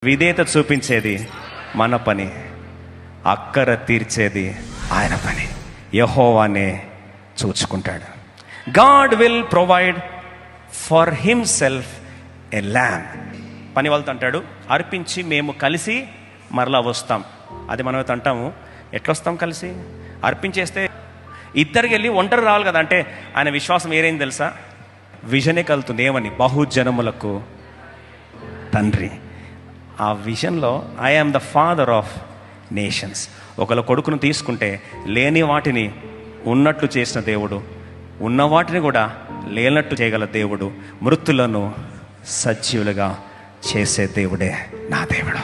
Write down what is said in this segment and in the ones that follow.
విధేయత చూపించేది మన పని, అక్కర తీర్చేది ఆయన పని. యెహోవానే చూచుకుంటాడు. God will provide for himself a lamb. పని వాళ్ళతో అంటాడు, అర్పించి మేము కలిసి మరలా వస్తాం. అది మనమైతే అంటాము, ఎట్లా వస్తాం కలిసి? అర్పించేస్తే ఇద్దరికి వెళ్ళి ఒంటరి రావాలి కదా. అంటే ఆయన విశ్వాసం ఏరేం తెలుసా? విజనే కలుగుతుంది. ఏమని? బహుజనములకు తండ్రి. ఆ విజన్లో I am the father of nations. ఒకళ్ళ కొడుకును తీసుకుంటే లేని వాటిని ఉన్నట్లు చేసిన దేవుడు, ఉన్న వాటిని కూడా లేనట్టు చేయగల దేవుడు, మృతులను సజీవులుగా చేసే దేవుడే నా దేవుడు.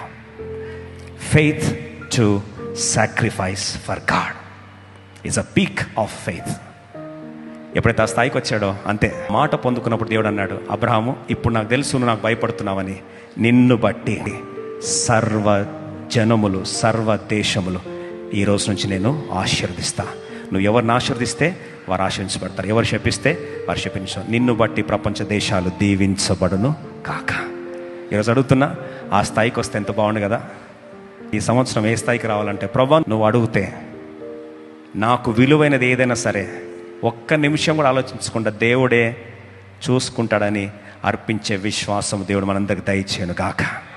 Faith to sacrifice for God is a peak of faith. ఎప్పుడైతే ఆ స్థాయికి వచ్చాడో అంతే. మాట పొందుకున్నప్పుడు దేవుడు అన్నాడు, అబ్రహాము, ఇప్పుడు నాకు తెలుసు నువ్వు నాకు భయపడుతున్నావని, నిన్ను బట్టి సర్వ జనములు, సర్వ దేశములు ఈ రోజు నుంచి నేను ఆశీర్వదిస్తా. నువ్వు ఎవరిని ఆశీర్వదిస్తే వారు ఆశీర్వించబడతారు, ఎవరు శపిస్తే వారు శపించు. నిన్ను బట్టి ప్రపంచ దేశాలు దీవించబడును కాక. ఈరోజు అడుగుతున్నా, ఆ స్థాయికి వస్తే ఎంత బాగుండు కదా. ఈ సంవత్సరం ఏ స్థాయికి రావాలంటే, ప్రభా నువ్వు అడిగితే నాకు విలువైనది ఏదైనా సరే ఒక్క నిమిషం కూడా ఆలోచించకుండా దేవుడే చూసుకుంటాడని అర్పించే విశ్వాసం దేవుడు మనందరికి దయచేయను గాక.